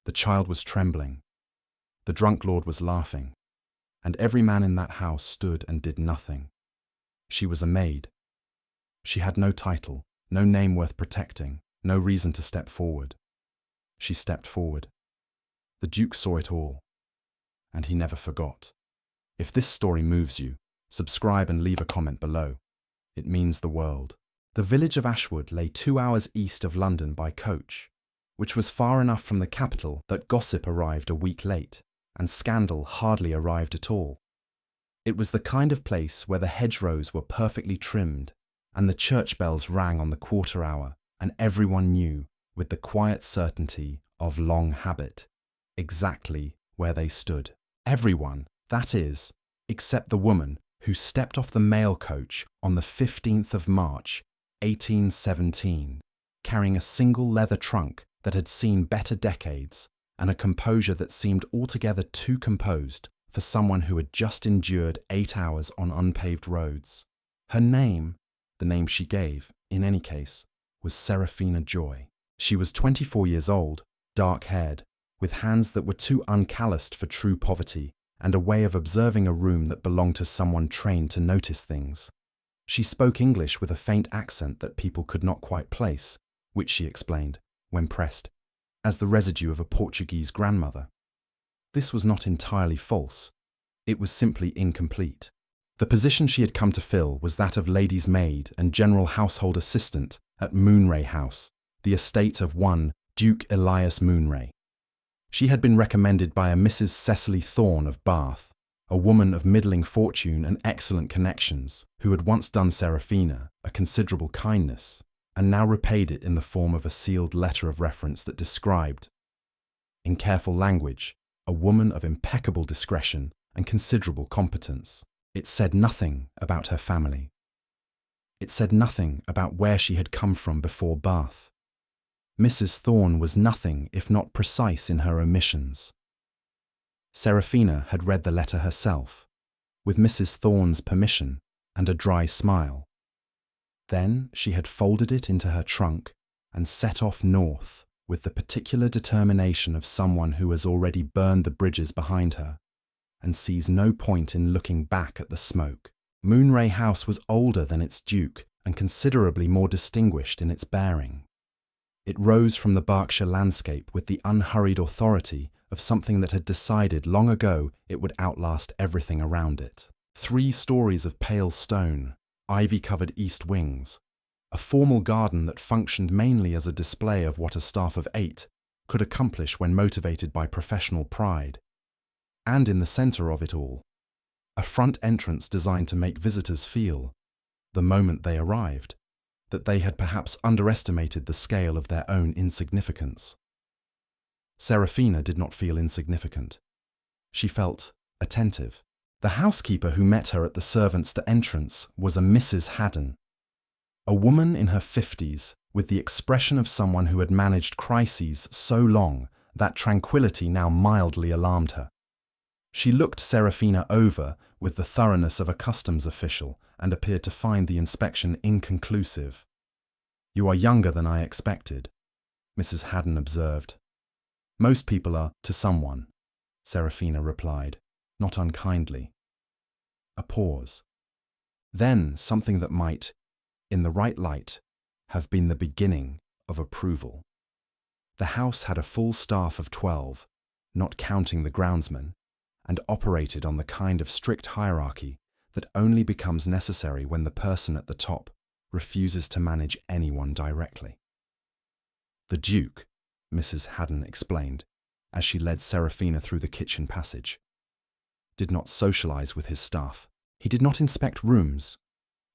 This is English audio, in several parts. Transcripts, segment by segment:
The child was trembling. The drunk lord was laughing. And every man in that house stood and did nothing. She was a maid. She had no title, no name worth protecting, no reason to step forward. She stepped forward. The Duke saw it all. And he never forgot. If this story moves you, subscribe and leave a comment below. It means the world. The village of Ashwood lay 2 hours east of London by coach, which was far enough from the capital that gossip arrived a week late, and scandal hardly arrived at all. It was the kind of place where the hedgerows were perfectly trimmed, and the church bells rang on the quarter hour, and everyone knew, with the quiet certainty of long habit, exactly where they stood. Everyone, that is, except the woman who stepped off the mail coach on the 15th of March, 1817, carrying a single leather trunk that had seen better decades and a composure that seemed altogether too composed for someone who had just endured 8 hours on unpaved roads. Her name, the name she gave, in any case, was Seraphina Joy. She was 24 years old, dark-haired, with hands that were too uncalloused for true poverty, and a way of observing a room that belonged to someone trained to notice things. She spoke English with a faint accent that people could not quite place, which she explained, when pressed, as the residue of a Portuguese grandmother. This was not entirely false. It was simply incomplete. The position she had come to fill was that of lady's maid and general household assistant at Moonray House, the estate of one Duke Elias Moonray. She had been recommended by a Mrs. Cecily Thorne of Bath, a woman of middling fortune and excellent connections, who had once done Seraphina a considerable kindness, and now repaid it in the form of a sealed letter of reference that described, in careful language, a woman of impeccable discretion and considerable competence. It said nothing about her family. It said nothing about where she had come from before Bath. Mrs. Thorne was nothing if not precise in her omissions. Seraphina had read the letter herself, with Mrs. Thorne's permission and a dry smile. Then she had folded it into her trunk and set off north with the particular determination of someone who has already burned the bridges behind her and sees no point in looking back at the smoke. Moonray House was older than its duke and considerably more distinguished in its bearing. It rose from the Berkshire landscape with the unhurried authority of something that had decided long ago it would outlast everything around it. 3 stories of pale stone, ivy-covered east wings, a formal garden that functioned mainly as a display of what a staff of 8 could accomplish when motivated by professional pride, and in the centre of it all, a front entrance designed to make visitors feel, the moment they arrived, that they had perhaps underestimated the scale of their own insignificance. Seraphina did not feel insignificant. She felt attentive. The housekeeper who met her at the servants' entrance was a Mrs. Haddon, a woman in her 50s with the expression of someone who had managed crises so long that tranquility now mildly alarmed her. She looked Seraphina over with the thoroughness of a customs official and appeared to find the inspection inconclusive. "You are younger than I expected," Mrs. Haddon observed. "Most people are to someone," Seraphina replied, not unkindly. A pause. Then something that might, in the right light, have been the beginning of approval. The house had a full staff of 12, not counting the groundsman, and operated on the kind of strict hierarchy that only becomes necessary when the person at the top refuses to manage anyone directly. The Duke, Mrs. Haddon explained, as she led Seraphina through the kitchen passage, did not socialize with his staff. He did not inspect rooms,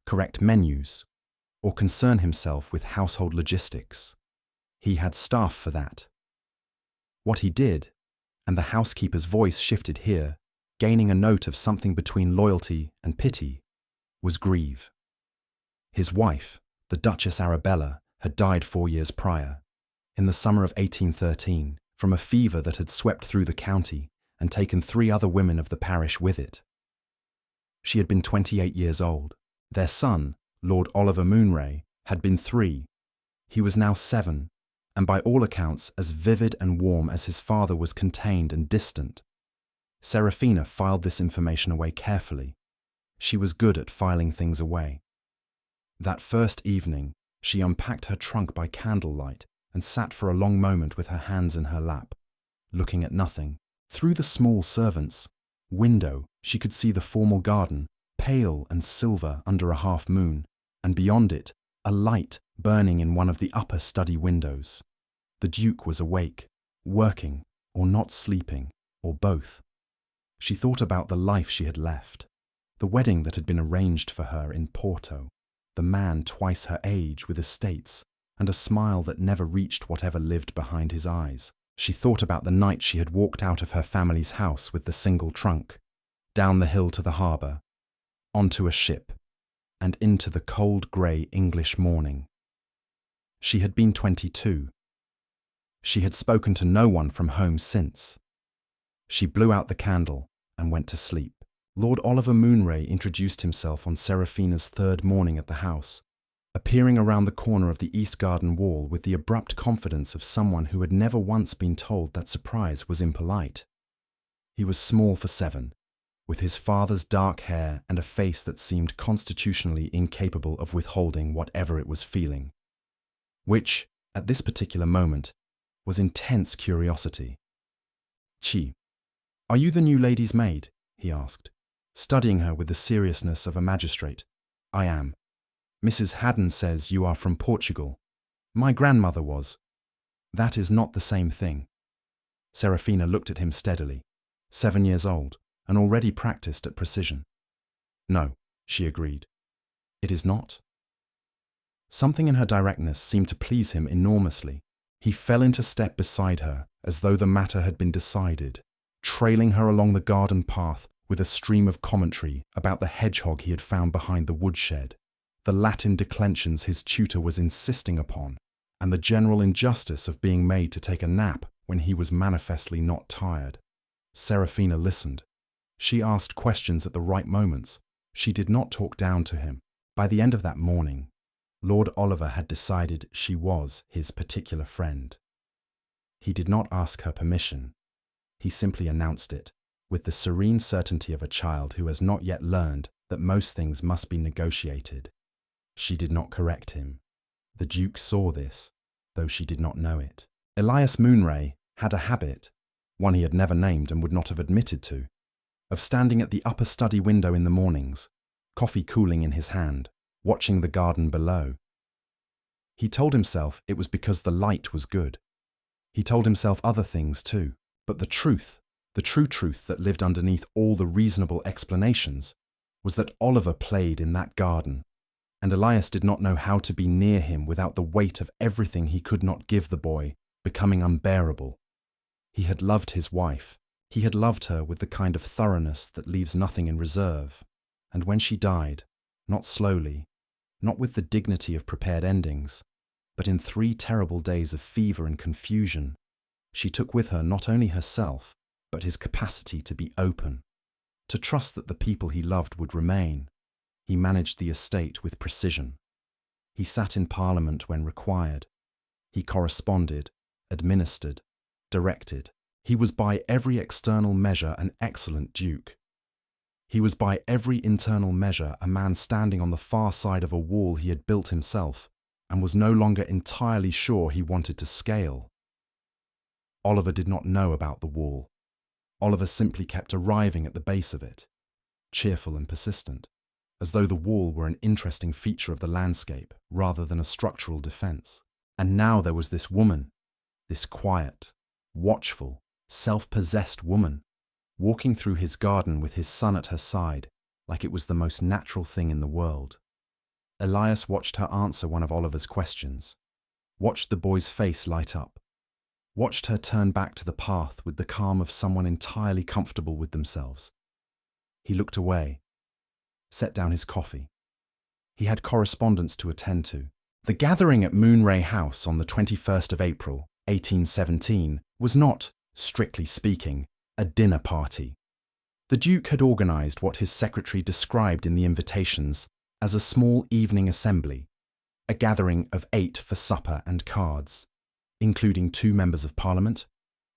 correct menus, or concern himself with household logistics. He had staff for that. What he did, and the housekeeper's voice shifted here, gaining a note of something between loyalty and pity, was grieve. His wife, the Duchess Arabella, had died 4 years prior, in the summer of 1813, from a fever that had swept through the county and taken 3 other women of the parish with it. She had been 28 years old. Their son, Lord Oliver Moonray, had been 3. He was now 7, and by all accounts as vivid and warm as his father was contained and distant. Seraphina filed this information away carefully. She was good at filing things away. That first evening, she unpacked her trunk by candlelight and sat for a long moment with her hands in her lap, looking at nothing. Through the small servants' window, she could see the formal garden, pale and silver under a half moon, and beyond it, a light burning in one of the upper study windows. The Duke was awake, working, or not sleeping, or both. She thought about the life she had left, the wedding that had been arranged for her in Porto, the man twice her age with estates, and a smile that never reached whatever lived behind his eyes. She thought about the night she had walked out of her family's house with the single trunk, down the hill to the harbour, onto a ship, and into the cold grey English morning. She had been 22. She had spoken to no one from home since. She blew out the candle and went to sleep. Lord Oliver Moonray introduced himself on Seraphina's third morning at the house, appearing around the corner of the east garden wall with the abrupt confidence of someone who had never once been told that surprise was impolite. He was small for 7, with his father's dark hair and a face that seemed constitutionally incapable of withholding whatever it was feeling, which, at this particular moment, was intense curiosity. "Chi, are you the new lady's maid?" he asked, studying her with the seriousness of a magistrate. "I am. Mrs. Haddon says you are from Portugal. My grandmother was." "That is not the same thing." Seraphina looked at him steadily, 7 years old, and already practiced at precision. "No," she agreed. "It is not." Something in her directness seemed to please him enormously. He fell into step beside her, as though the matter had been decided, trailing her along the garden path with a stream of commentary about the hedgehog he had found behind the woodshed, the Latin declensions his tutor was insisting upon, and the general injustice of being made to take a nap when he was manifestly not tired. Seraphina listened. She asked questions at the right moments. She did not talk down to him. By the end of that morning, Lord Oliver had decided she was his particular friend. He did not ask her permission. He simply announced it, with the serene certainty of a child who has not yet learned that most things must be negotiated. She did not correct him. The Duke saw this, though she did not know it. Elias Moonray had a habit, one he had never named and would not have admitted to, of standing at the upper study window in the mornings, coffee cooling in his hand, watching the garden below. He told himself it was because the light was good. He told himself other things too, but the true truth that lived underneath all the reasonable explanations, was that Oliver played in that garden, and Elias did not know how to be near him without the weight of everything he could not give the boy becoming unbearable. He had loved his wife. He had loved her with the kind of thoroughness that leaves nothing in reserve, and when she died, not slowly, not with the dignity of prepared endings, but in 3 terrible days of fever and confusion, she took with her not only herself, but his capacity to be open, to trust that the people he loved would remain. He managed the estate with precision. He sat in Parliament when required. He corresponded, administered, directed. He was by every external measure an excellent duke. He was by every internal measure a man standing on the far side of a wall he had built himself, and was no longer entirely sure he wanted to scale. Oliver did not know about the wall. Oliver simply kept arriving at the base of it, cheerful and persistent, as though the wall were an interesting feature of the landscape rather than a structural defense. And now there was this woman, this quiet, watchful, self-possessed woman, walking through his garden with his son at her side like it was the most natural thing in the world. Elias watched her answer one of Oliver's questions, watched the boy's face light up, watched her turn back to the path with the calm of someone entirely comfortable with themselves. He looked away, set down his coffee. He had correspondence to attend to. The gathering at Moonray House on the 21st of April, 1817, was not, strictly speaking, a dinner party. The Duke had organised what his secretary described in the invitations as a small evening assembly, a gathering of 8 for supper and cards. including 2 members of Parliament,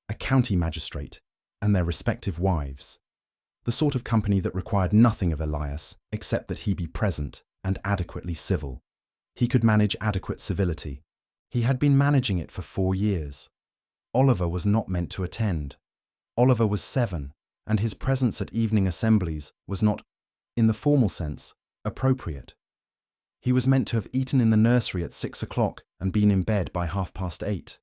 a county magistrate, and their respective wives. The sort of company that required nothing of Elias except that he be present and adequately civil. He could manage adequate civility. He had been managing it for 4 years. Oliver was not meant to attend. Oliver was 7, and his presence at evening assemblies was not, in the formal sense, appropriate. He was meant to have eaten in the nursery at 6 o'clock and been in bed by 8:30.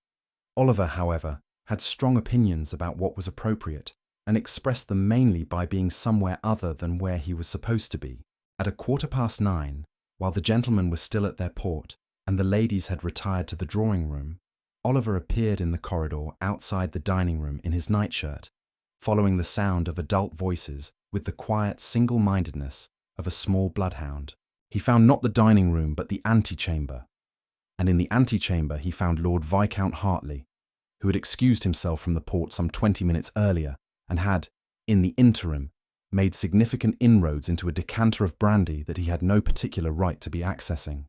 Oliver, however, had strong opinions about what was appropriate and expressed them mainly by being somewhere other than where he was supposed to be. At 9:15, while the gentlemen were still at their port and the ladies had retired to the drawing room, Oliver appeared in the corridor outside the dining room in his nightshirt, following the sound of adult voices with the quiet single-mindedness of a small bloodhound. He found not the dining room but the antechamber, and in the antechamber he found Lord Viscount Hartley, who had excused himself from the port some 20 minutes earlier and had, in the interim, made significant inroads into a decanter of brandy that he had no particular right to be accessing.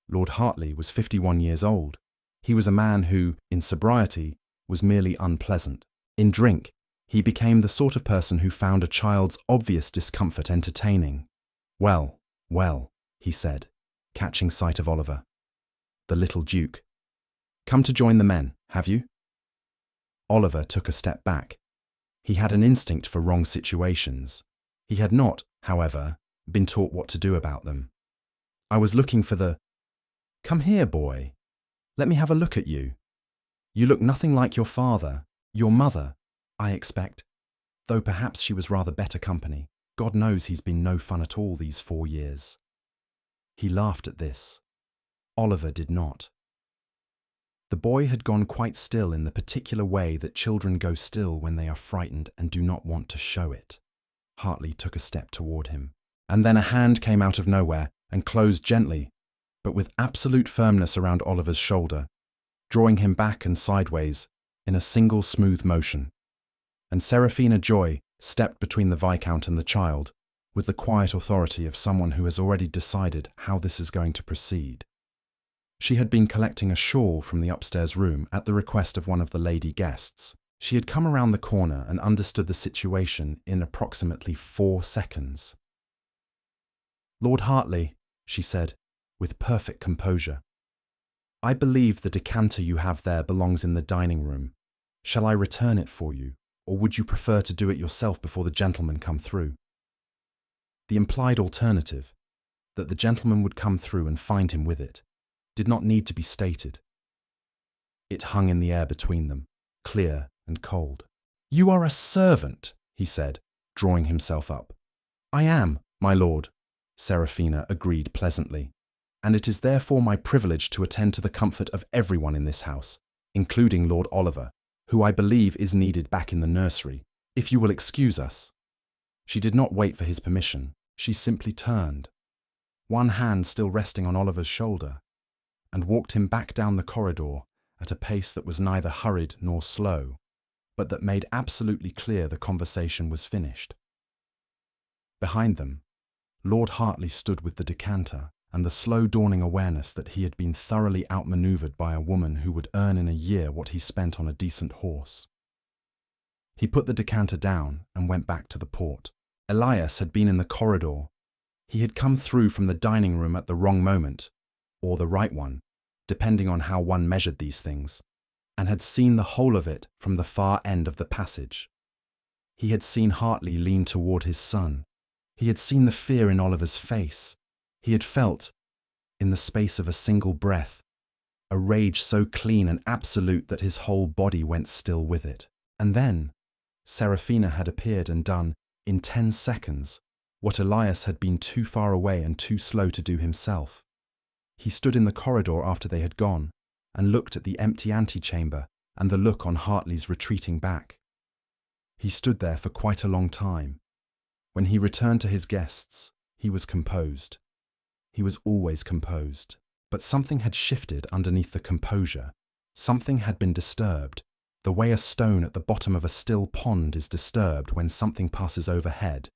Lord Hartley was 51 years old. He was a man who, in sobriety, was merely unpleasant. In drink, he became the sort of person who found a child's obvious discomfort entertaining. "Well, well," he said, catching sight of Oliver. "The little Duke. Come to join the men, have you?" Oliver took a step back. He had an instinct for wrong situations. He had not, however, been taught what to do about them. "I was looking for the—" "Come here, boy. Let me have a look at you. You look nothing like your father, your mother, I expect, though perhaps she was rather better company. God knows he's been no fun at all these 4 years." He laughed at this. Oliver did not. The boy had gone quite still in the particular way that children go still when they are frightened and do not want to show it. Hartley took a step toward him, and then a hand came out of nowhere and closed gently, but with absolute firmness around Oliver's shoulder, drawing him back and sideways in a single smooth motion. And Seraphina Joy stepped between the Viscount and the child, with the quiet authority of someone who has already decided how this is going to proceed. She had been collecting a shawl from the upstairs room at the request of one of the lady guests. She had come around the corner and understood the situation in approximately 4 seconds. "Lord Hartley," she said, with perfect composure, "I believe the decanter you have there belongs in the dining room. Shall I return it for you, or would you prefer to do it yourself before the gentlemen come through?" The implied alternative, that the gentleman would come through and find him with it, did not need to be stated. It hung in the air between them, clear and cold. "You are a servant," he said, drawing himself up. "I am, my lord," Seraphina agreed pleasantly, "and it is therefore my privilege to attend to the comfort of everyone in this house, including Lord Oliver, who I believe is needed back in the nursery, if you will excuse us." She did not wait for his permission. She simply turned, one hand still resting on Oliver's shoulder, and walked him back down the corridor at a pace that was neither hurried nor slow, but that made absolutely clear the conversation was finished. Behind them, Lord Hartley stood with the decanter and the slow dawning awareness that he had been thoroughly outmanoeuvred by a woman who would earn in a year what he spent on a decent horse. He put the decanter down and went back to the port. Elias had been in the corridor. He had come through from the dining room at the wrong moment, or the right one, depending on how one measured these things, and had seen the whole of it from the far end of the passage. He had seen Hartley lean toward his son. He had seen the fear in Oliver's face. He had felt, in the space of a single breath, a rage so clean and absolute that his whole body went still with it. And then, Seraphina had appeared and done, in 10 seconds, what Elias had been too far away and too slow to do himself. He stood in the corridor after they had gone, and looked at the empty antechamber and the look on Hartley's retreating back. He stood there for quite a long time. When he returned to his guests, he was composed. He was always composed. But something had shifted underneath the composure. Something had been disturbed, the way a stone at the bottom of a still pond is disturbed when something passes overhead,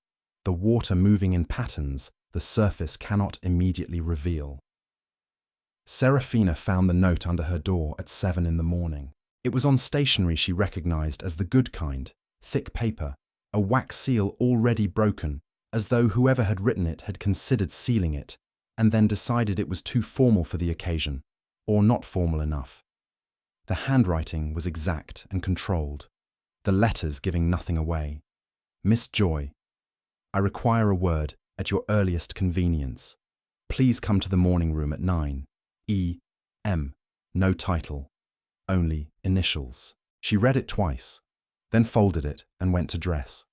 the water moving in patterns the surface cannot immediately reveal. Seraphina found the note under her door at 7 in the morning. It was on stationery she recognized as the good kind, thick paper, a wax seal already broken, as though whoever had written it had considered sealing it, and then decided it was too formal for the occasion, or not formal enough. The handwriting was exact and controlled, the letters giving nothing away. Miss Joy, I require a word at your earliest convenience. Please come to the morning room at 9. E.M. No title, only initials. She read it twice, then folded it and went to dress.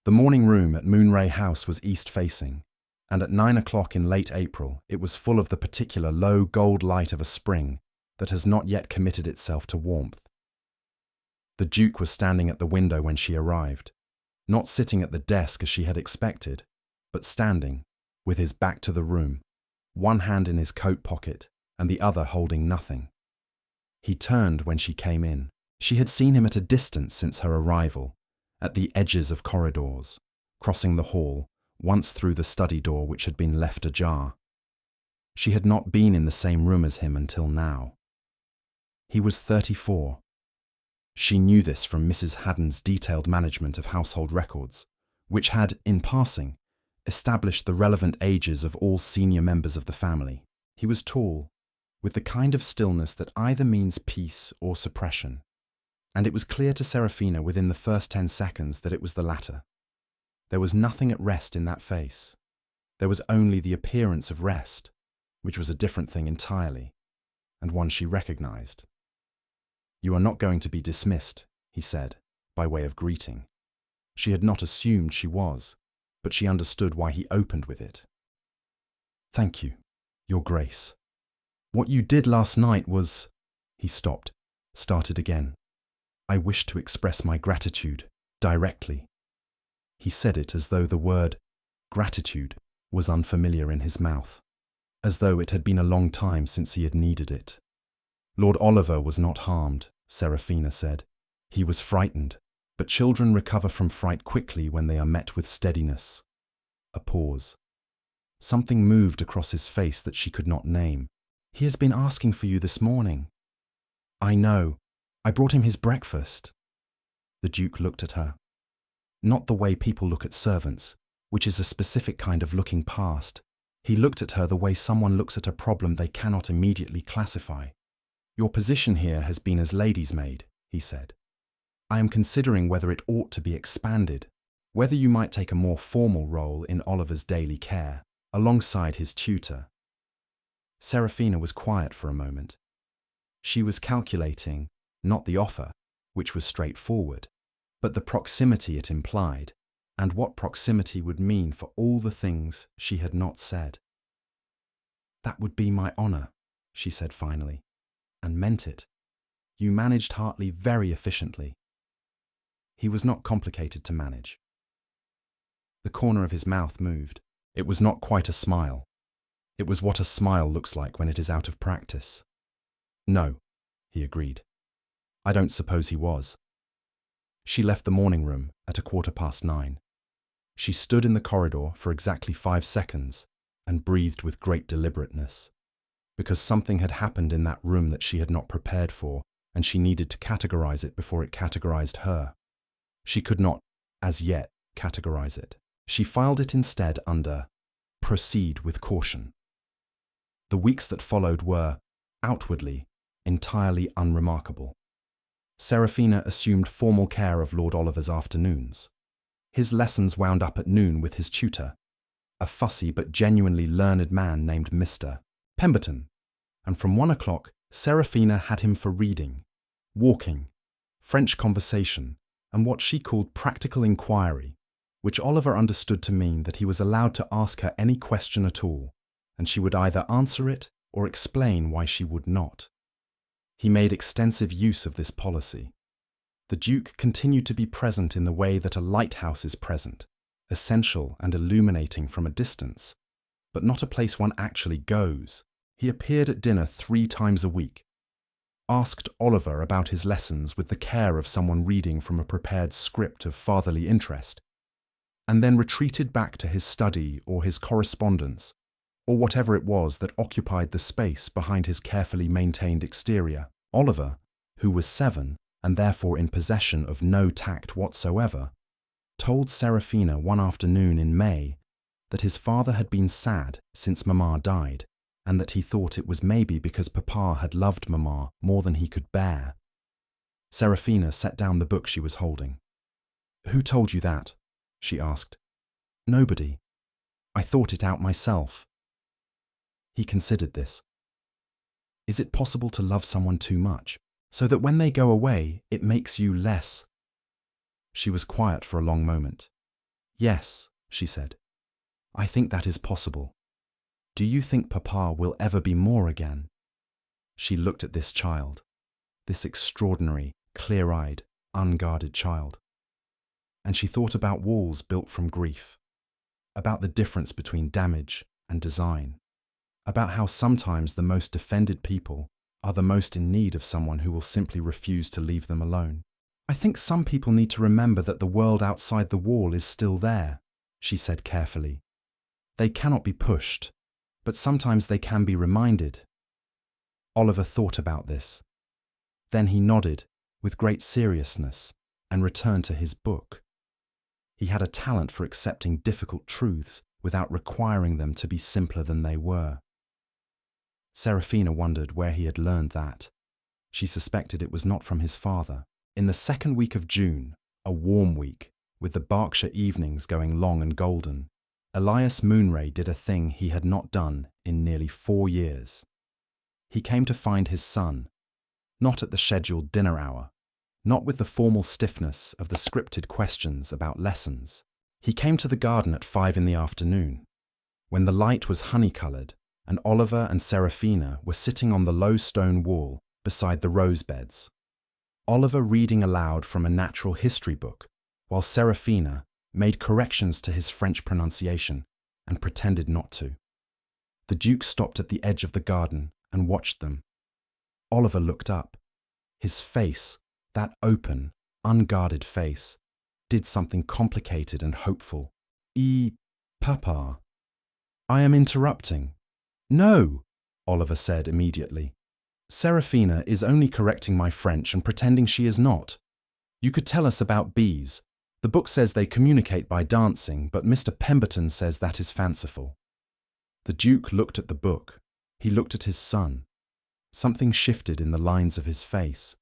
The morning room at Moonray House was east-facing, and at 9 o'clock in late April it was full of the particular low gold light of a spring that has not yet committed itself to warmth. The Duke was standing at the window when she arrived, not sitting at the desk as she had expected, but standing, with his back to the room, one hand in his coat pocket and the other holding nothing. He turned when she came in. She had seen him at a distance since her arrival, at the edges of corridors, crossing the hall, once through the study door which had been left ajar. She had not been in the same room as him until now. He was 34. She knew this from Mrs. Haddon's detailed management of household records, which had, in passing, established the relevant ages of all senior members of the family. He was tall, with the kind of stillness that either means peace or suppression, and it was clear to Seraphina within the first 10 seconds that it was the latter. There was nothing at rest in that face. There was only the appearance of rest, which was a different thing entirely, and one she recognized. You are not going to be dismissed, he said, by way of greeting. She had not assumed she was, but she understood why he opened with it. Thank you, Your Grace. What you did last night was... He stopped, started again. I wish to express my gratitude, directly. He said it as though the word gratitude was unfamiliar in his mouth, as though it had been a long time since he had needed it. Lord Oliver was not harmed, Seraphina said. He was frightened, but children recover from fright quickly when they are met with steadiness. A pause. Something moved across his face that she could not name. He has been asking for you this morning. I know. I brought him his breakfast. The Duke looked at her. Not the way people look at servants, which is a specific kind of looking past. He looked at her the way someone looks at a problem they cannot immediately classify. Your position here has been as lady's maid, he said. I am considering whether it ought to be expanded, whether you might take a more formal role in Oliver's daily care, alongside his tutor. Seraphina was quiet for a moment. She was calculating, not the offer, which was straightforward, but the proximity it implied, and what proximity would mean for all the things she had not said. That would be my honour, she said finally, and meant it. You managed Hartley very efficiently. He was not complicated to manage. The corner of his mouth moved. It was not quite a smile. It was what a smile looks like when it is out of practice. No, he agreed. I don't suppose he was. She left the morning room at 9:15. She stood in the corridor for exactly 5 seconds and breathed with great deliberateness, because something had happened in that room that she had not prepared for, and she needed to categorize it before it categorized her. She could not, as yet, categorize it. She filed it instead under "Proceed with caution." The weeks that followed were, outwardly, entirely unremarkable. Seraphina assumed formal care of Lord Oliver's afternoons. His lessons wound up at noon with his tutor, a fussy but genuinely learned man named Mr. Pemberton, and from 1 o'clock Seraphina had him for reading, walking, French conversation, and what she called practical inquiry, which Oliver understood to mean that he was allowed to ask her any question at all, and she would either answer it or explain why she would not. He made extensive use of this policy. The Duke continued to be present in the way that a lighthouse is present, essential and illuminating from a distance, but not a place one actually goes. He appeared at dinner 3 times a week, asked Oliver about his lessons with the care of someone reading from a prepared script of fatherly interest, and then retreated back to his study or his correspondence, or whatever it was that occupied the space behind his carefully maintained exterior. Oliver, who was 7 and therefore in possession of no tact whatsoever, told Seraphina one afternoon in May that his father had been sad since Mama died, and that he thought it was maybe because Papa had loved Mama more than he could bear. Seraphina set down the book she was holding. "Who told you that?" she asked. "Nobody. I thought it out myself." He considered this. Is it possible to love someone too much, so that when they go away, it makes you less? She was quiet for a long moment. "Yes," she said. "I think that is possible. Do you think Papa will ever be more again?" She looked at this child, this extraordinary, clear-eyed, unguarded child. And she thought about walls built from grief, about the difference between damage and design, about how sometimes the most defended people are the most in need of someone who will simply refuse to leave them alone. "I think some people need to remember that the world outside the wall is still there," she said carefully. "They cannot be pushed, but sometimes they can be reminded." Oliver thought about this. Then he nodded with great seriousness and returned to his book. He had a talent for accepting difficult truths without requiring them to be simpler than they were. Seraphina wondered where he had learned that. She suspected it was not from his father. In the second week of June, a warm week, with the Berkshire evenings going long and golden, Elias Moonray did a thing he had not done in nearly 4 years. He came to find his son, not at the scheduled dinner hour, not with the formal stiffness of the scripted questions about lessons. He came to the garden at 5 in the afternoon, when the light was honey-coloured and Oliver and Seraphina were sitting on the low stone wall beside the rose beds. Oliver reading aloud from a natural history book, while Seraphina made corrections to his French pronunciation and pretended not to. The Duke stopped at the edge of the garden and watched them. Oliver looked up. His face, that open, unguarded face, did something complicated and hopeful. Papa. I am interrupting." "No," Oliver said immediately. "Seraphina is only correcting my French and pretending she is not. You could tell us about bees. The book says they communicate by dancing, but Mr. Pemberton says that is fanciful." The Duke looked at the book. He looked at his son. Something shifted in the lines of his face,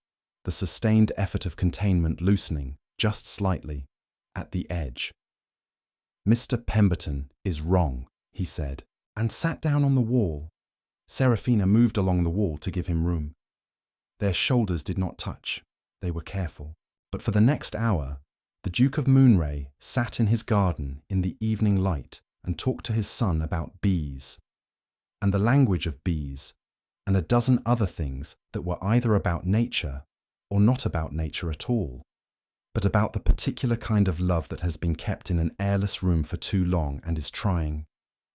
the sustained effort of containment loosening, just slightly, at the edge. "Mr. Pemberton is wrong," he said, and sat down on the wall. Seraphina moved along the wall to give him room. Their shoulders did not touch. They were careful. But for the next hour, the Duke of Moonray sat in his garden in the evening light and talked to his son about bees, and the language of bees, and a dozen other things that were either about nature or not about nature at all, but about the particular kind of love that has been kept in an airless room for too long and is trying,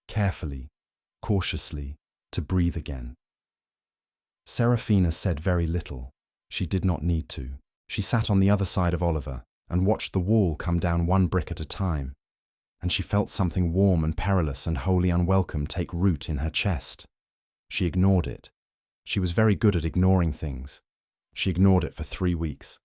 carefully, cautiously, to breathe again. Seraphina said very little. She did not need to. She sat on the other side of Oliver and watched the wall come down one brick at a time, and she felt something warm and perilous and wholly unwelcome take root in her chest. She ignored it. She was very good at ignoring things. She ignored it for 3 weeks.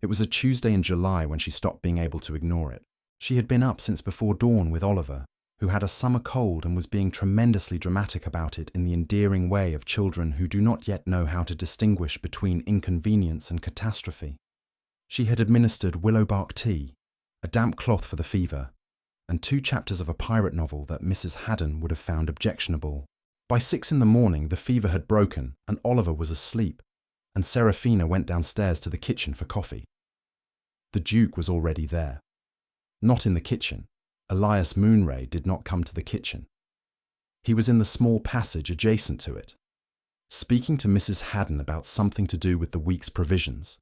It was a Tuesday in July when she stopped being able to ignore it. She had been up since before dawn with Oliver, who had a summer cold and was being tremendously dramatic about it in the endearing way of children who do not yet know how to distinguish between inconvenience and catastrophe. She had administered willow bark tea, a damp cloth for the fever, and 2 chapters of a pirate novel that Mrs. Haddon would have found objectionable. By 6 in the morning the fever had broken and Oliver was asleep, and Seraphina went downstairs to the kitchen for coffee. The Duke was already there. Not in the kitchen. Elias Moonray did not come to the kitchen. He was in the small passage adjacent to it, speaking to Mrs. Haddon about something to do with the week's provisions,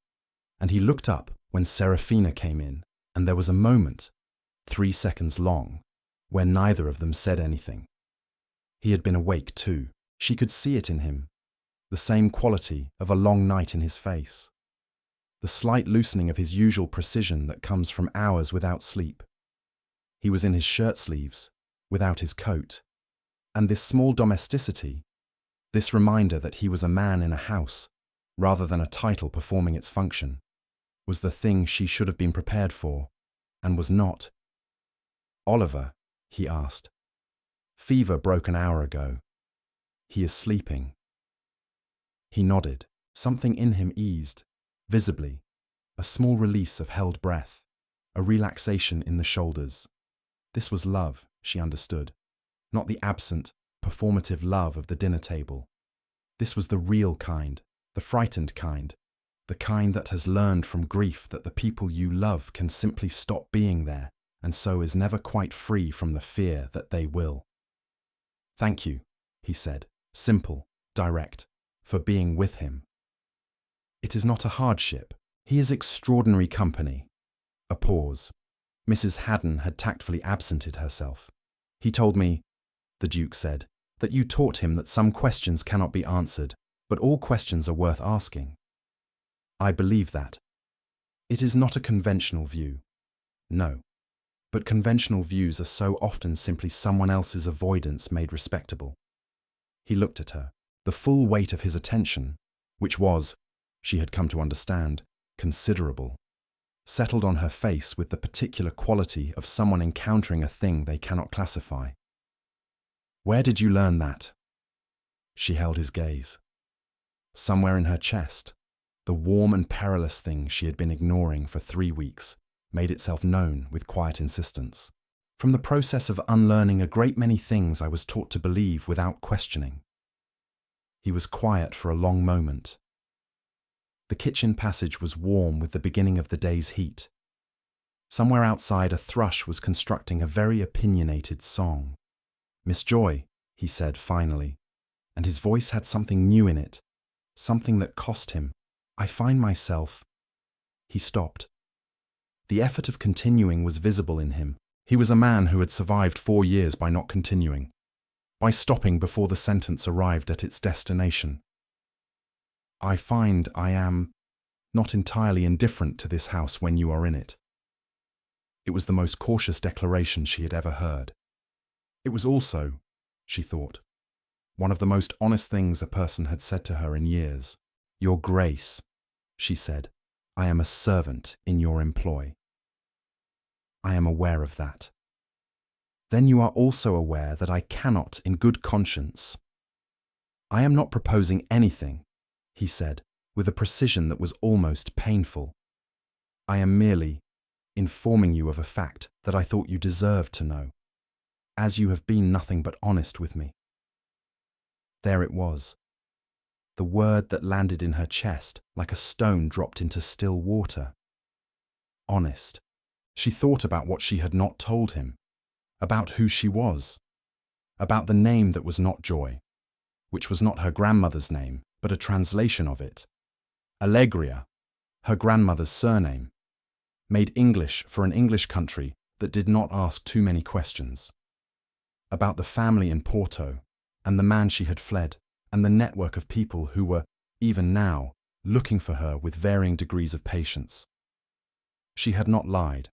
and he looked up when Seraphina came in, and there was a moment, 3 seconds long, where neither of them said anything. He had been awake too. She could see it in him, the same quality of a long night in his face, the slight loosening of his usual precision that comes from hours without sleep. He was in his shirt sleeves, without his coat. And this small domesticity, this reminder that he was a man in a house, rather than a title performing its function, was the thing she should have been prepared for, and was not. "Oliver," he asked. "Fever broke an hour ago. He is sleeping." He nodded. Something in him eased, visibly, a small release of held breath, a relaxation in the shoulders. This was love, she understood, not the absent, performative love of the dinner table. This was the real kind, the frightened kind, the kind that has learned from grief that the people you love can simply stop being there, and so is never quite free from the fear that they will. "Thank you," he said, simple, direct, for being with him. "It is not a hardship. He is extraordinary company." A pause. Mrs. Haddon had tactfully absented herself. "He told me," the Duke said, "that you taught him that some questions cannot be answered, but all questions are worth asking." "I believe that. It is not a conventional view. No. But conventional views are so often simply someone else's avoidance made respectable." He looked at her. The full weight of his attention, which was, she had come to understand, considerable, settled on her face with the particular quality of someone encountering a thing they cannot classify. "Where did you learn that?" She held his gaze. Somewhere in her chest, the warm and perilous thing she had been ignoring for 3 weeks made itself known with quiet insistence. "From the process of unlearning a great many things I was taught to believe without questioning." He was quiet for a long moment. The kitchen passage was warm with the beginning of the day's heat. Somewhere outside, a thrush was constructing a very opinionated song. "Miss Joy," he said finally, and his voice had something new in it, something that cost him. "I find myself—" He stopped. The effort of continuing was visible in him. He was a man who had survived 4 years by not continuing, by stopping before the sentence arrived at its destination. "I find I am not entirely indifferent to this house when you are in it." It was the most cautious declaration she had ever heard. It was also, she thought, one of the most honest things a person had said to her in years. "Your Grace," she said, "I am a servant in your employ." "I am aware of that." "Then you are also aware that I cannot, in good conscience—" "I am not proposing anything," he said, with a precision that was almost painful. "I am merely informing you of a fact that I thought you deserved to know, as you have been nothing but honest with me." There it was, the word that landed in her chest like a stone dropped into still water. Honest. She thought about what she had not told him, about who she was, about the name that was not Joy, which was not her grandmother's name, but a translation of it. Allegria, her grandmother's surname, made English for an English country that did not ask too many questions. About the family in Porto, and the man she had fled, and the network of people who were, even now, looking for her with varying degrees of patience. She had not lied.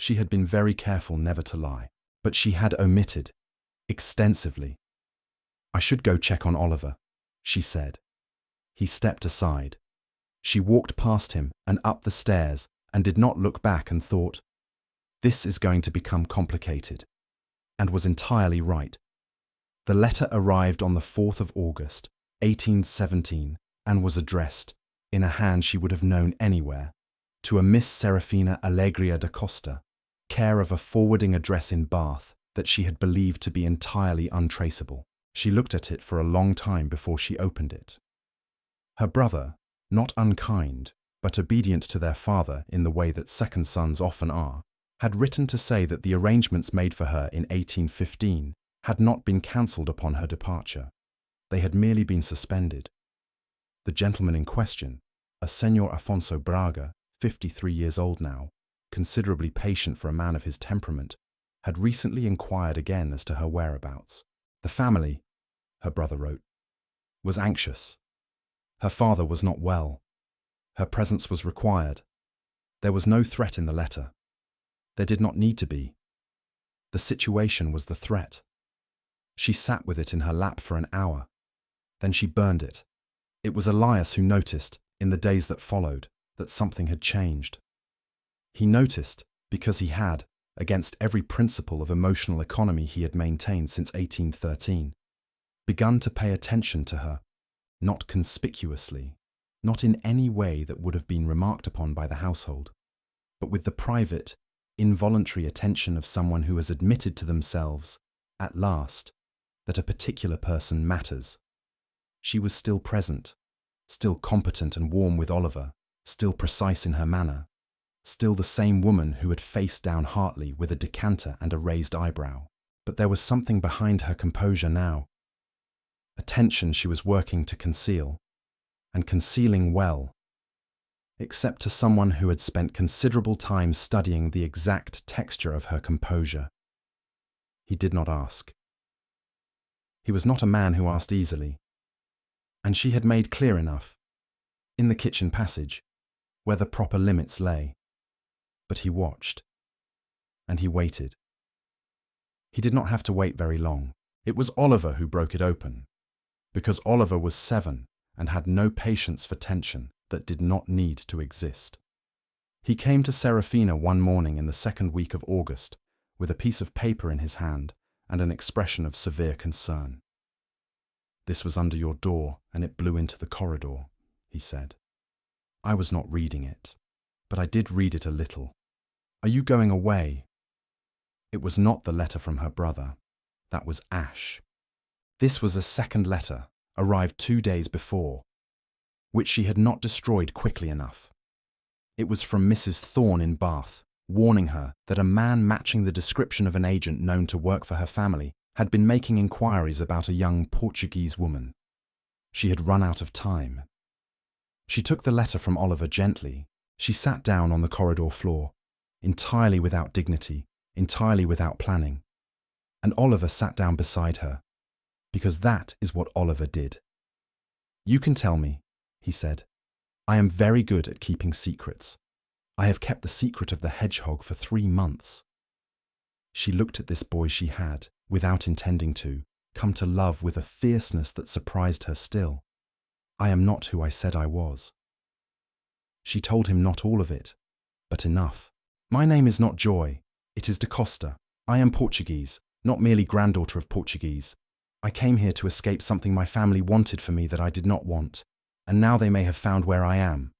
She had been very careful never to lie, but she had omitted, extensively. "I should go check on Oliver," she said. He stepped aside. She walked past him and up the stairs and did not look back and thought, "This is going to become complicated," and was entirely right. The letter arrived on the 4th of August, 1817, and was addressed, in a hand she would have known anywhere, to a Miss Seraphina Allegria da Costa, care of a forwarding address in Bath that she had believed to be entirely untraceable. She looked at it for a long time before she opened it. Her brother, not unkind, but obedient to their father in the way that second sons often are, had written to say that the arrangements made for her in 1815 had not been cancelled upon her departure. They had merely been suspended. The gentleman in question, a Señor Afonso Braga, 53 years old now, considerably patient for a man of his temperament, had recently inquired again as to her whereabouts. The family, her brother wrote, was anxious. Her father was not well. Her presence was required. There was no threat in the letter. There did not need to be. The situation was the threat. She sat with it in her lap for an hour. Then she burned it. It was Elias who noticed, in the days that followed, that something had changed. He noticed because he had, against every principle of emotional economy he had maintained since 1813, begun to pay attention to her, not conspicuously, not in any way that would have been remarked upon by the household, but with the private, involuntary attention of someone who has admitted to themselves, at last, that a particular person matters. She was still present, still competent and warm with Oliver, still precise in her manner, still the same woman who had faced down Hartley with a decanter and a raised eyebrow. But there was something behind her composure now, a tension she was working to conceal, and concealing well, except to someone who had spent considerable time studying the exact texture of her composure. He did not ask. He was not a man who asked easily, and she had made clear enough, in the kitchen passage, where the proper limits lay. But he watched, and he waited. He did not have to wait very long. It was Oliver who broke it open, because Oliver was 7 and had no patience for tension that did not need to exist. He came to Seraphina one morning in the second week of August with a piece of paper in his hand and an expression of severe concern. "This was under your door and it blew into the corridor," he said. "I was not reading it, but I did read it a little. Are you going away?" It was not the letter from her brother. That was Ash. This was a second letter, arrived 2 days before, which she had not destroyed quickly enough. It was from Mrs. Thorne in Bath, warning her that a man matching the description of an agent known to work for her family had been making inquiries about a young Portuguese woman. She had run out of time. She took the letter from Oliver gently. She sat down on the corridor floor, entirely without dignity, entirely without planning. And Oliver sat down beside her, because that is what Oliver did. "You can tell me," he said. "I am very good at keeping secrets. I have kept the secret of the hedgehog for 3 months." She looked at this boy she had, without intending to, come to love with a fierceness that surprised her still. "I am not who I said I was." She told him not all of it, but enough. "My name is not Joy, it is Da Costa. I am Portuguese, not merely granddaughter of Portuguese. I came here to escape something my family wanted for me that I did not want, and now they may have found where I am."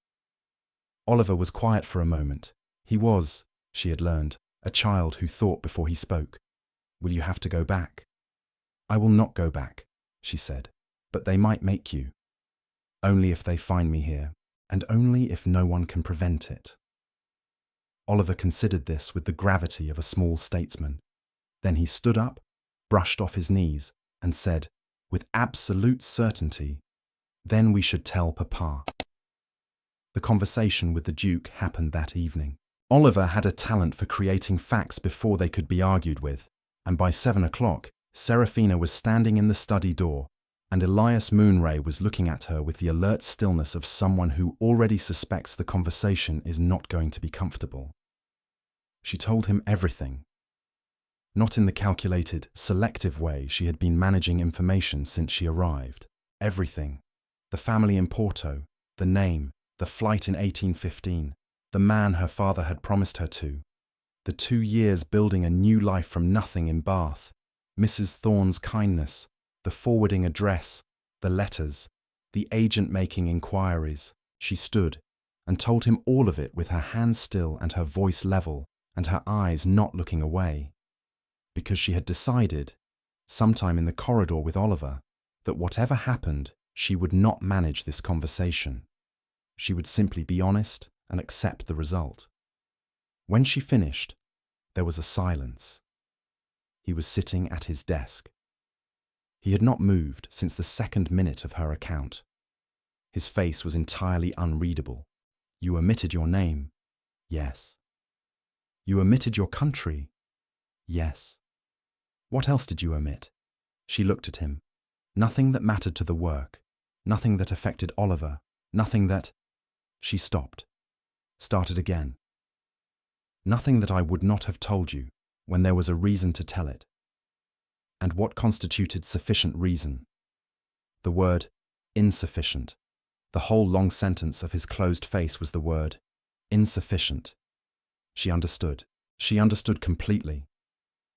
Oliver was quiet for a moment. He was, she had learned, a child who thought before he spoke. "Will you have to go back?" "I will not go back," she said, "but they might make you. Only if they find me here, and only if no one can prevent it." Oliver considered this with the gravity of a small statesman. Then he stood up, brushed off his knees, and said, with absolute certainty, "Then we should tell Papa." The conversation with the Duke happened that evening. Oliver had a talent for creating facts before they could be argued with, and by 7 o'clock, Seraphina was standing in the study door, and Elias Moonray was looking at her with the alert stillness of someone who already suspects the conversation is not going to be comfortable. She told him everything. Not in the calculated, selective way she had been managing information since she arrived. Everything. The family in Porto, the name, the flight in 1815, the man her father had promised her to, the 2 years building a new life from nothing in Bath, Mrs. Thorne's kindness, the forwarding address, the letters, the agent making inquiries. She stood and told him all of it with her hands still and her voice level and her eyes not looking away, because she had decided, sometime in the corridor with Oliver, that whatever happened, she would not manage this conversation. She would simply be honest and accept the result. When she finished, there was a silence. He was sitting at his desk. He had not moved since the second minute of her account. His face was entirely unreadable. "You omitted your name." "Yes." "You omitted your country." "Yes." "What else did you omit?" She looked at him. "Nothing that mattered to the work, nothing that affected Oliver, nothing that—" She stopped, started again. "Nothing that I would not have told you when there was a reason to tell it." And what constituted sufficient reason? The word insufficient. The whole long sentence of his closed face was the word insufficient. She understood. She understood completely.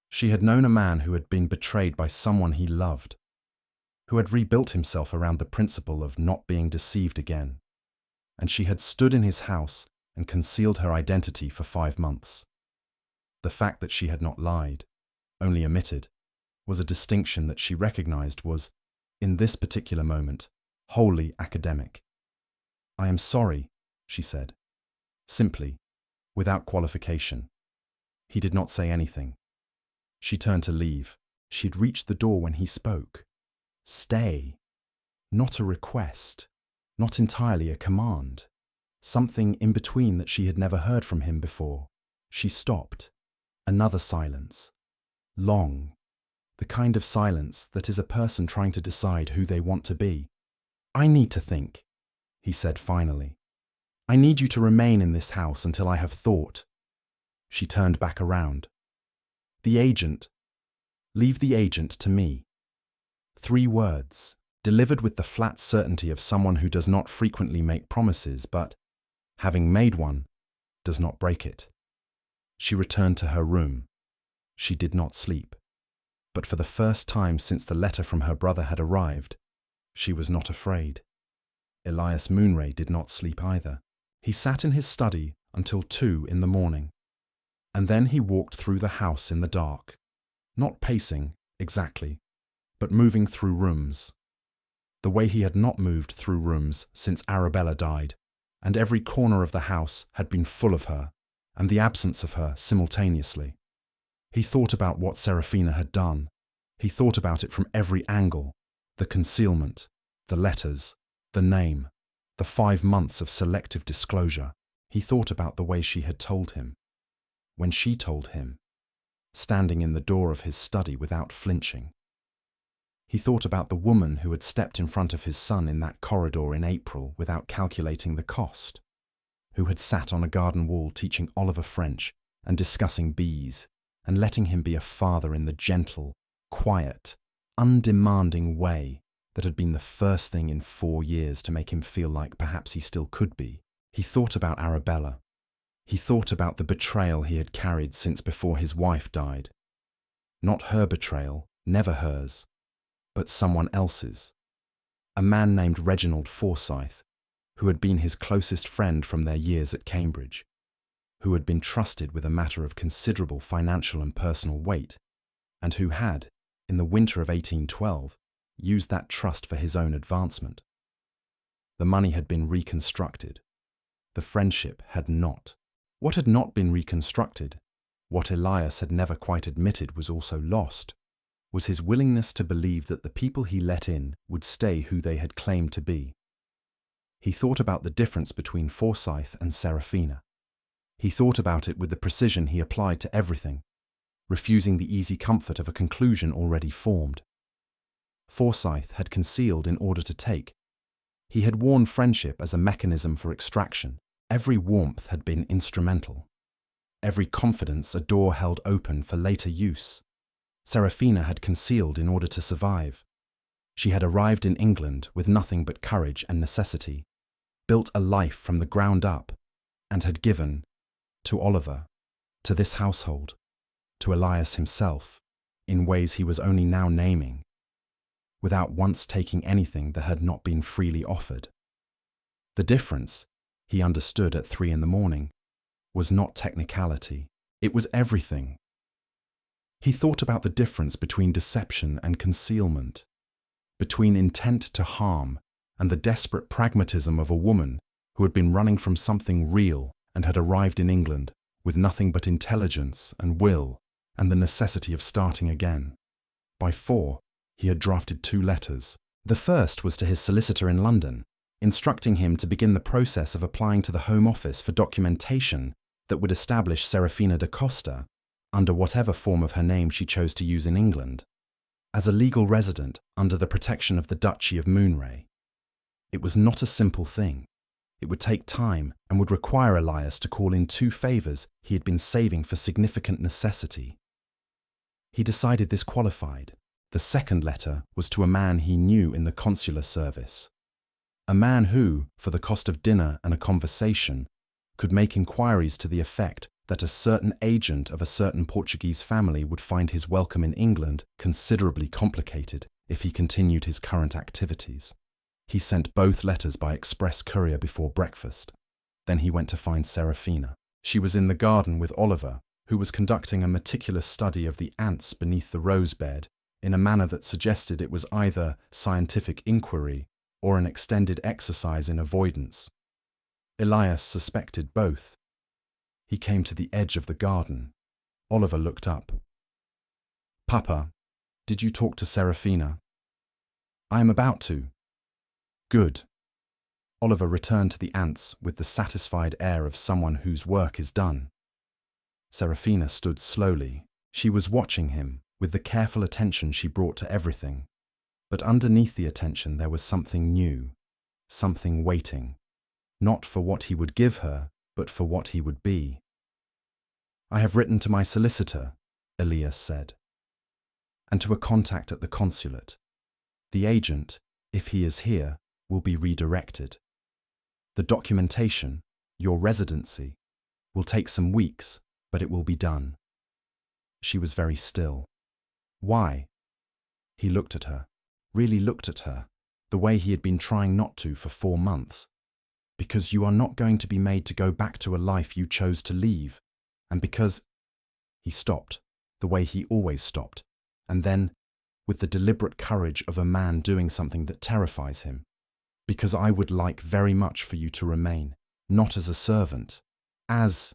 She had known a man who had been betrayed by someone he loved, who had rebuilt himself around the principle of not being deceived again, and she had stood in his house and concealed her identity for 5 months. The fact that she had not lied, only omitted, was a distinction that she recognized was, in this particular moment, wholly academic. "I am sorry," she said, simply, without qualification. He did not say anything. She turned to leave. She had reached the door when he spoke. Stay. Not a request, not entirely a command. Something in between that she had never heard from him before. She stopped. Another silence. Long. The kind of silence that is a person trying to decide who they want to be. "I need to think," he said finally. "I need you to remain in this house until I have thought." She turned back around. "The agent. Leave the agent to me." 3 words, delivered with the flat certainty of someone who does not frequently make promises, but, having made one, does not break it. She returned to her room. She did not sleep. But for the first time since the letter from her brother had arrived, she was not afraid. Elias Moonray did not sleep either. He sat in his study until 2 in the morning. And then he walked through the house in the dark, not pacing, exactly, but moving through rooms, the way he had not moved through rooms since Arabella died, and every corner of the house had been full of her, and the absence of her simultaneously. He thought about what Seraphina had done. He thought about it from every angle, the concealment, the letters, the name, the 5 months of selective disclosure. He thought about the way she had told him. When she told him, standing in the door of his study without flinching. He thought about the woman who had stepped in front of his son in that corridor in April without calculating the cost, who had sat on a garden wall teaching Oliver French and discussing bees, and letting him be a father in the gentle, quiet, undemanding way that had been the first thing in 4 years to make him feel like perhaps he still could be. He thought about Arabella. He thought about the betrayal he had carried since before his wife died. Not her betrayal, never hers, but someone else's. A man named Reginald Forsyth, who had been his closest friend from their years at Cambridge, who had been trusted with a matter of considerable financial and personal weight, and who had, in the winter of 1812, used that trust for his own advancement. The money had been reconstructed. The friendship had not. What had not been reconstructed, what Elias had never quite admitted was also lost, was his willingness to believe that the people he let in would stay who they had claimed to be. He thought about the difference between Forsyth and Seraphina. He thought about it with the precision he applied to everything, refusing the easy comfort of a conclusion already formed. Forsyth had concealed in order to take. He had worn friendship as a mechanism for extraction. Every warmth had been instrumental. Every confidence a door held open for later use. Seraphina had concealed in order to survive. She had arrived in England with nothing but courage and necessity, built a life from the ground up, and had given, to Oliver, to this household, to Elias himself, in ways he was only now naming, without once taking anything that had not been freely offered. The difference, he understood at 3 in the morning, was not technicality. It was everything. He thought about the difference between deception and concealment, between intent to harm and the desperate pragmatism of a woman who had been running from something real and had arrived in England with nothing but intelligence and will and the necessity of starting again. By 4, he had drafted 2 letters. The first was to his solicitor in London, instructing him to begin the process of applying to the Home Office for documentation that would establish Seraphina da Costa, under whatever form of her name she chose to use in England, as a legal resident under the protection of the Duchy of Moonray. It was not a simple thing. It would take time and would require Elias to call in 2 favours he had been saving for significant necessity. He decided this qualified. The second letter was to a man he knew in the consular service. A man who, for the cost of dinner and a conversation, could make inquiries to the effect that a certain agent of a certain Portuguese family would find his welcome in England considerably complicated if he continued his current activities. He sent both letters by express courier before breakfast. Then he went to find Seraphina. She was in the garden with Oliver, who was conducting a meticulous study of the ants beneath the rose bed in a manner that suggested it was either scientific inquiry or an extended exercise in avoidance. Elias suspected both. He came to the edge of the garden. Oliver looked up. "Papa, did you talk to Seraphina?" "I am about to." "Good." Oliver returned to the ants with the satisfied air of someone whose work is done. Seraphina stood slowly. She was watching him with the careful attention she brought to everything. But underneath the attention there was something new, something waiting, not for what he would give her, but for what he would be. "I have written to my solicitor," Elias said, "and to a contact at the consulate. The agent, if he is here, will be redirected. The documentation, your residency, will take some weeks, but it will be done." She was very still. "Why?" He looked at her, really looked at her, the way he had been trying not to for 4 months. "Because you are not going to be made to go back to a life you chose to leave, and because—" He stopped, the way he always stopped, and then, with the deliberate courage of a man doing something that terrifies him, "Because I would like very much for you to remain, not as a servant, as—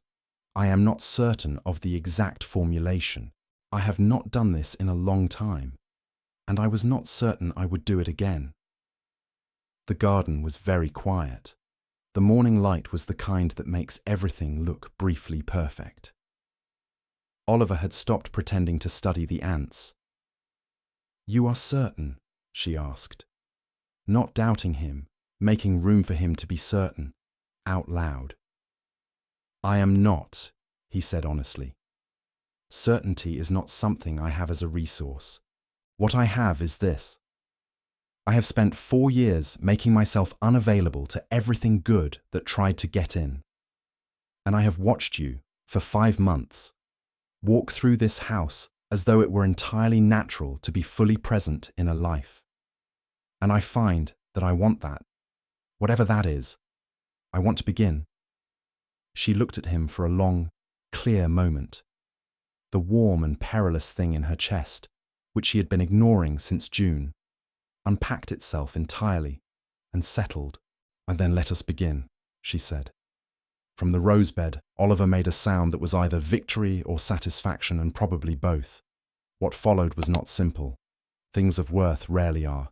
I am not certain of the exact formulation. I have not done this in a long time, and I was not certain I would do it again." The garden was very quiet. The morning light was the kind that makes everything look briefly perfect. Oliver had stopped pretending to study the ants. "You are certain?" she asked, not doubting him, making room for him to be certain, out loud. "I am not," he said honestly. "Certainty is not something I have as a resource. What I have is this. I have spent 4 years making myself unavailable to everything good that tried to get in. And I have watched you, for 5 months, walk through this house as though it were entirely natural to be fully present in a life. And I find that I want that. Whatever that is, I want to begin." She looked at him for a long, clear moment. The warm and perilous thing in her chest, which she had been ignoring since June, unpacked itself entirely and settled. "And then let us begin," she said. From the rosebed, Oliver made a sound that was either victory or satisfaction, and probably both. What followed was not simple. Things of worth rarely are.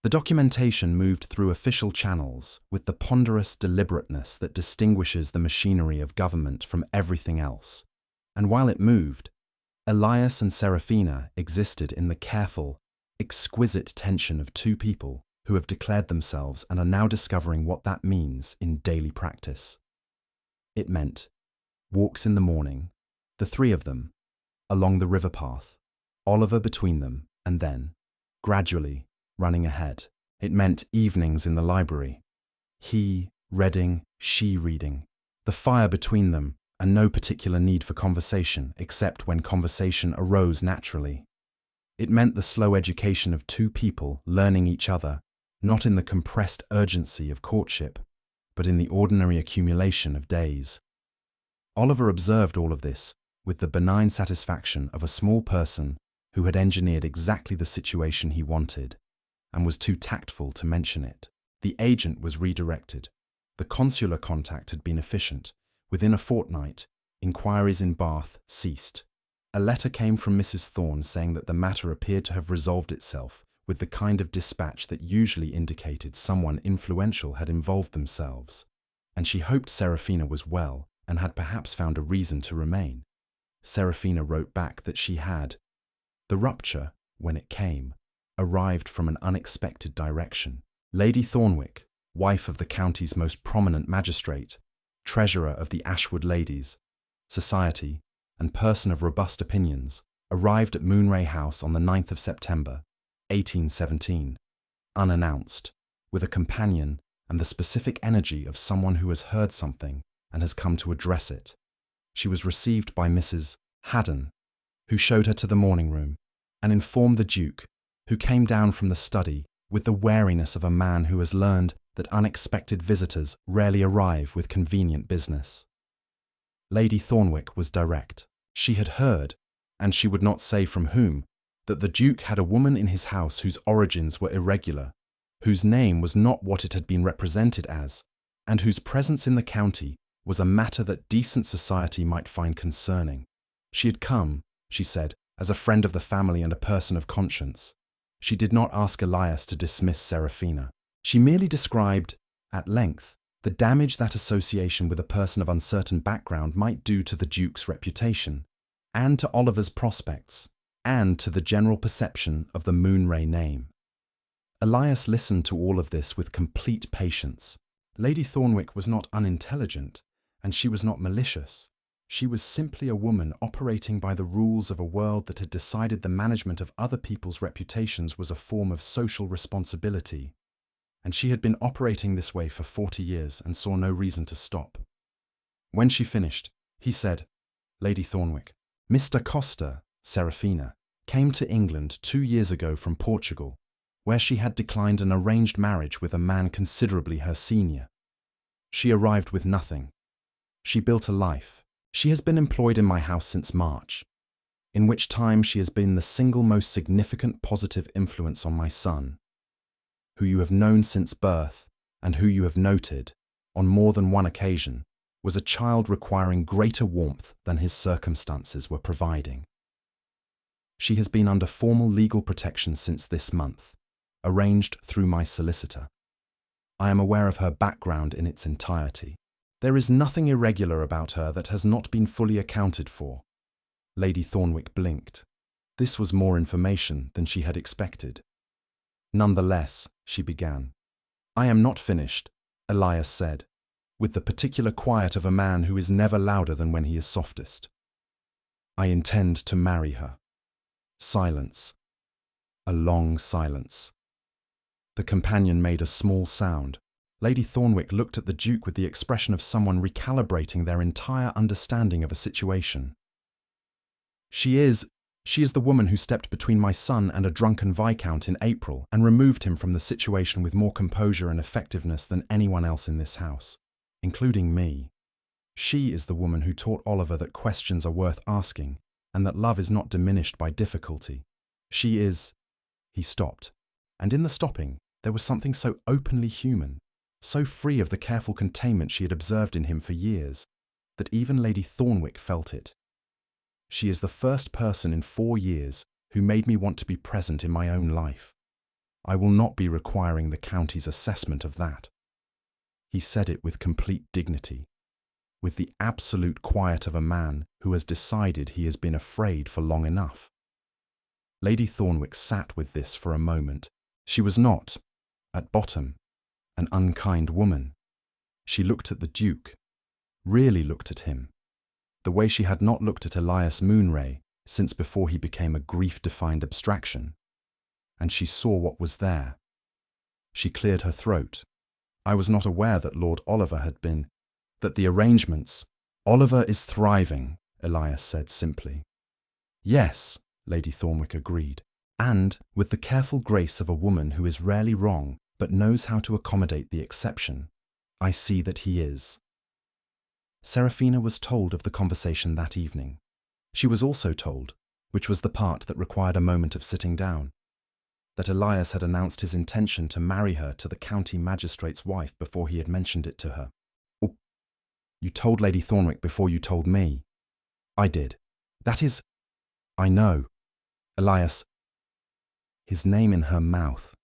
The documentation moved through official channels with the ponderous deliberateness that distinguishes the machinery of government from everything else. And while it moved, Elias and Seraphina existed in the careful, exquisite tension of 2 people who have declared themselves and are now discovering what that means in daily practice. It meant walks in the morning, the 3 of them, along the river path, Oliver between them, and then, gradually, running ahead. It meant evenings in the library. He reading, she reading, the fire between them, and no particular need for conversation except when conversation arose naturally. It meant the slow education of 2 people learning each other, not in the compressed urgency of courtship, but in the ordinary accumulation of days. Oliver observed all of this with the benign satisfaction of a small person who had engineered exactly the situation he wanted, and was too tactful to mention it. The agent was redirected. The consular contact had been efficient. Within a fortnight, inquiries in Bath ceased. A letter came from Mrs. Thorne saying that the matter appeared to have resolved itself with the kind of dispatch that usually indicated someone influential had involved themselves, and she hoped Seraphina was well and had perhaps found a reason to remain. Seraphina wrote back that she had. The rupture, when it came, arrived from an unexpected direction. Lady Thornwick, wife of the county's most prominent magistrate, treasurer of the Ashwood Ladies, Society, and person of robust opinions, arrived at Moonray House on the 9th of September, 1817, unannounced, with a companion and the specific energy of someone who has heard something and has come to address it. She was received by Mrs. Haddon, who showed her to the morning room and informed the Duke, who came down from the study with the wariness of a man who has learned that unexpected visitors rarely arrive with convenient business. Lady Thornwick was direct. She had heard, and she would not say from whom, that the Duke had a woman in his house whose origins were irregular, whose name was not what it had been represented as, and whose presence in the county was a matter that decent society might find concerning. She had come, she said, as a friend of the family and a person of conscience. She did not ask Elias to dismiss Seraphina. She merely described, at length, the damage that association with a person of uncertain background might do to the Duke's reputation, and to Oliver's prospects, and to the general perception of the Moonray name. Elias listened to all of this with complete patience. Lady Thornwick was not unintelligent, and she was not malicious. She was simply a woman operating by the rules of a world that had decided the management of other people's reputations was a form of social responsibility, and she had been operating this way for 40 years and saw no reason to stop. When she finished, he said, "Lady Thornwick, Mr. Costa, Seraphina, came to England 2 years ago from Portugal, where she had declined an arranged marriage with a man considerably her senior. She arrived with nothing. She built a life. She has been employed in my house since March, in which time she has been the single most significant positive influence on my son, who you have known since birth and who you have noted, on more than one occasion, was a child requiring greater warmth than his circumstances were providing. She has been under formal legal protection since this month, arranged through my solicitor. I am aware of her background in its entirety. There is nothing irregular about her that has not been fully accounted for." Lady Thornwick blinked. This was more information than she had expected. "Nonetheless," she began. "I am not finished," Elias said, with the particular quiet of a man who is never louder than when he is softest. "I intend to marry her." Silence. A long silence. The companion made a small sound. Lady Thornwick looked at the Duke with the expression of someone recalibrating their entire understanding of a situation. She is the woman who stepped between my son and a drunken viscount in April and removed him from the situation with more composure and effectiveness than anyone else in this house, including me. She is the woman who taught Oliver that questions are worth asking and that love is not diminished by difficulty. She is—" He stopped, and in the stopping there was something so openly human, so free of the careful containment she had observed in him for years, that even Lady Thornwick felt it. "She is the first person in 4 years who made me want to be present in my own life. I will not be requiring the county's assessment of that." He said it with complete dignity, with the absolute quiet of a man who has decided he has been afraid for long enough. Lady Thornwick sat with this for a moment. She was not, at bottom, an unkind woman. She looked at the Duke, really looked at him, the way she had not looked at Elias Moonray since before he became a grief-defined abstraction, and she saw what was there. She cleared her throat. "I was not aware that Lord Oliver had been, that the arrangements—" "Oliver is thriving," Elias said simply. "Yes," Lady Thornwick agreed, and with the careful grace of a woman who is rarely wrong but knows how to accommodate the exception, "I see that he is." Seraphina was told of the conversation that evening. She was also told, which was the part that required a moment of sitting down, that Elias had announced his intention to marry her to the county magistrate's wife before he had mentioned it to her. "Oh, you told Lady Thornwick before you told me." "I did. That is—" "I know. Elias—" His name in her mouth.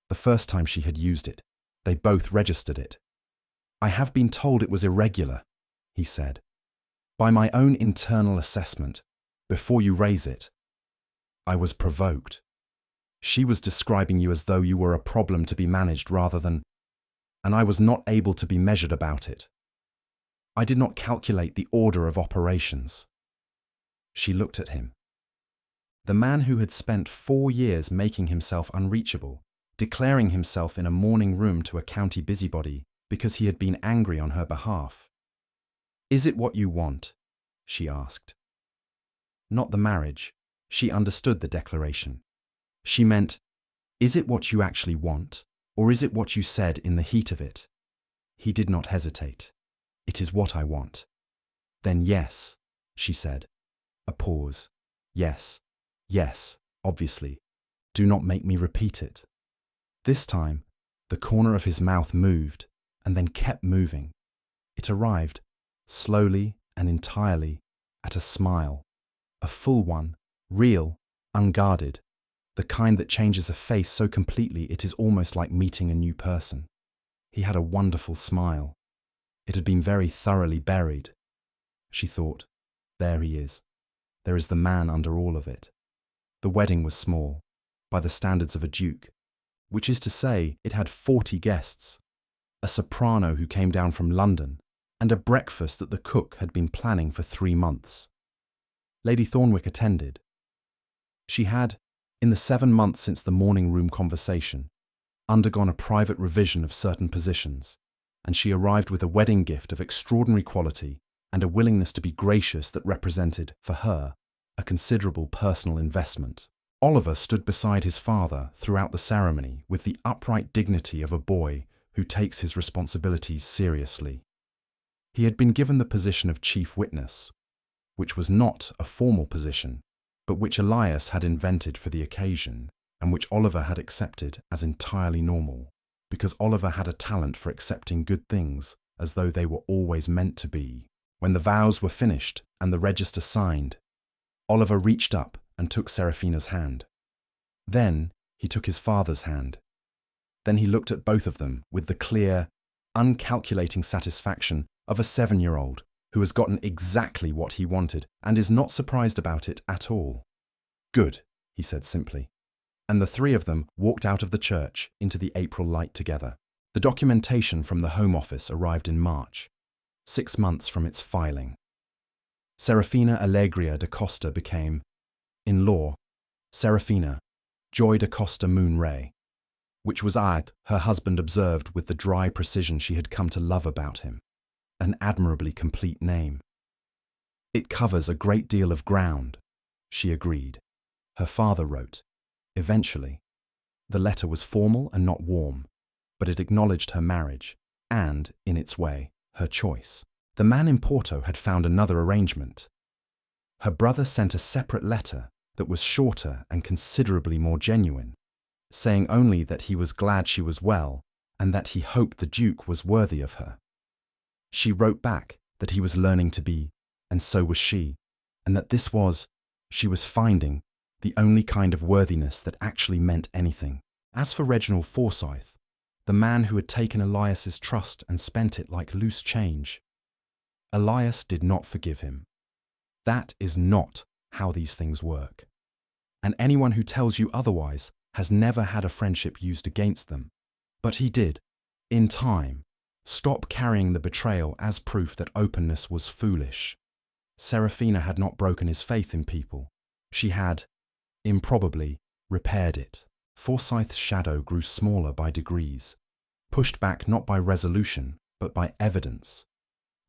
The first time she had used it, they both registered it. "I have been told it was irregular," he said. "By my own internal assessment, before you raise it. I was provoked. She was describing you as though you were a problem to be managed rather than— and I was not able to be measured about it. I did not calculate the order of operations." She looked at him. The man who had spent 4 years making himself unreachable, declaring himself in a morning room to a county busybody because he had been angry on her behalf. "Is it what you want?" she asked. Not the marriage. She understood the declaration. She meant, "Is it what you actually want, or is it what you said in the heat of it?" He did not hesitate. "It is what I want." "Then yes," she said. A pause. "Yes, yes, obviously. Do not make me repeat it." This time, the corner of his mouth moved and then kept moving. It arrived, slowly and entirely, at a smile. A full one, real, unguarded, the kind that changes a face so completely it is almost like meeting a new person. He had a wonderful smile. It had been very thoroughly buried. She thought, there he is. There is the man under all of it. The wedding was small, by the standards of a duke, which is to say it had 40 guests, a soprano who came down from London, and a breakfast that the cook had been planning for 3 months. Lady Thornwick attended. She had, in the 7 months since the morning room conversation, undergone a private revision of certain positions, and she arrived with a wedding gift of extraordinary quality and a willingness to be gracious that represented, for her, a considerable personal investment. Oliver stood beside his father throughout the ceremony with the upright dignity of a boy who takes his responsibilities seriously. He had been given the position of chief witness, which was not a formal position, but which Elias had invented for the occasion, and which Oliver had accepted as entirely normal, because Oliver had a talent for accepting good things as though they were always meant to be. When the vows were finished and the register signed, Oliver reached up and took Seraphina's hand. Then he took his father's hand. Then he looked at both of them with the clear, uncalculating satisfaction of a 7-year-old who has gotten exactly what he wanted and is not surprised about it at all. "Good," he said simply. And the 3 of them walked out of the church into the April light together. The documentation from the Home Office arrived in March, 6 months from its filing. Seraphina Allegria da Costa became, in law, Seraphina Joy da Costa Moonray, which was her husband observed with the dry precision she had come to love about him. An admirably complete name. "It covers a great deal of ground," she agreed. Her father wrote. Eventually. The letter was formal and not warm, but it acknowledged her marriage and, in its way, her choice. The man in Porto had found another arrangement. Her brother sent a separate letter that was shorter and considerably more genuine, saying only that he was glad she was well and that he hoped the Duke was worthy of her. She wrote back that he was learning to be, and so was she, and that this was, she was finding, the only kind of worthiness that actually meant anything. As for Reginald Forsyth, the man who had taken Elias's trust and spent it like loose change, Elias did not forgive him. That is not how these things work. And anyone who tells you otherwise has never had a friendship used against them. But he did, in time, stop carrying the betrayal as proof that openness was foolish. Seraphina had not broken his faith in people. She had, improbably, repaired it. Forsyth's shadow grew smaller by degrees, pushed back not by resolution, but by evidence.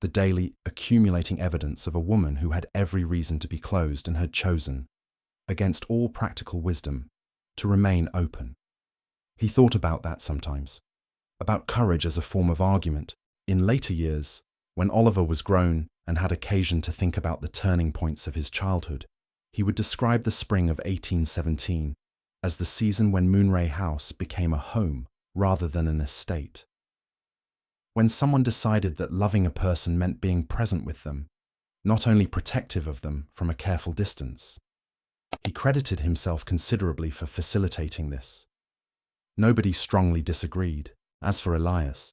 The daily accumulating evidence of a woman who had every reason to be closed and had chosen, against all practical wisdom, to remain open. He thought about that sometimes, about courage as a form of argument. In later years, when Oliver was grown and had occasion to think about the turning points of his childhood, he would describe the spring of 1817 as the season when Moonray House became a home rather than an estate. When someone decided that loving a person meant being present with them, not only protective of them from a careful distance. He credited himself considerably for facilitating this. Nobody strongly disagreed. As for Elias,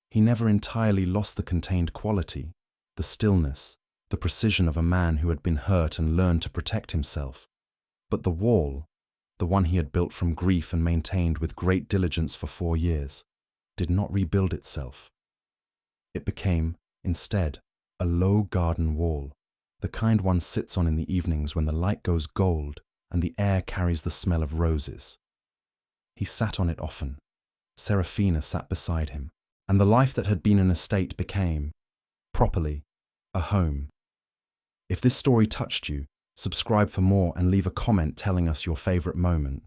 he never entirely lost the contained quality, the stillness, the precision of a man who had been hurt and learned to protect himself. But the wall, the one he had built from grief and maintained with great diligence for 4 years, did not rebuild itself. It became, instead, a low garden wall, the kind one sits on in the evenings when the light goes gold and the air carries the smell of roses. He sat on it often. Seraphina sat beside him, and the life that had been an estate became, properly, a home. If this story touched you, subscribe for more and leave a comment telling us your favorite moment.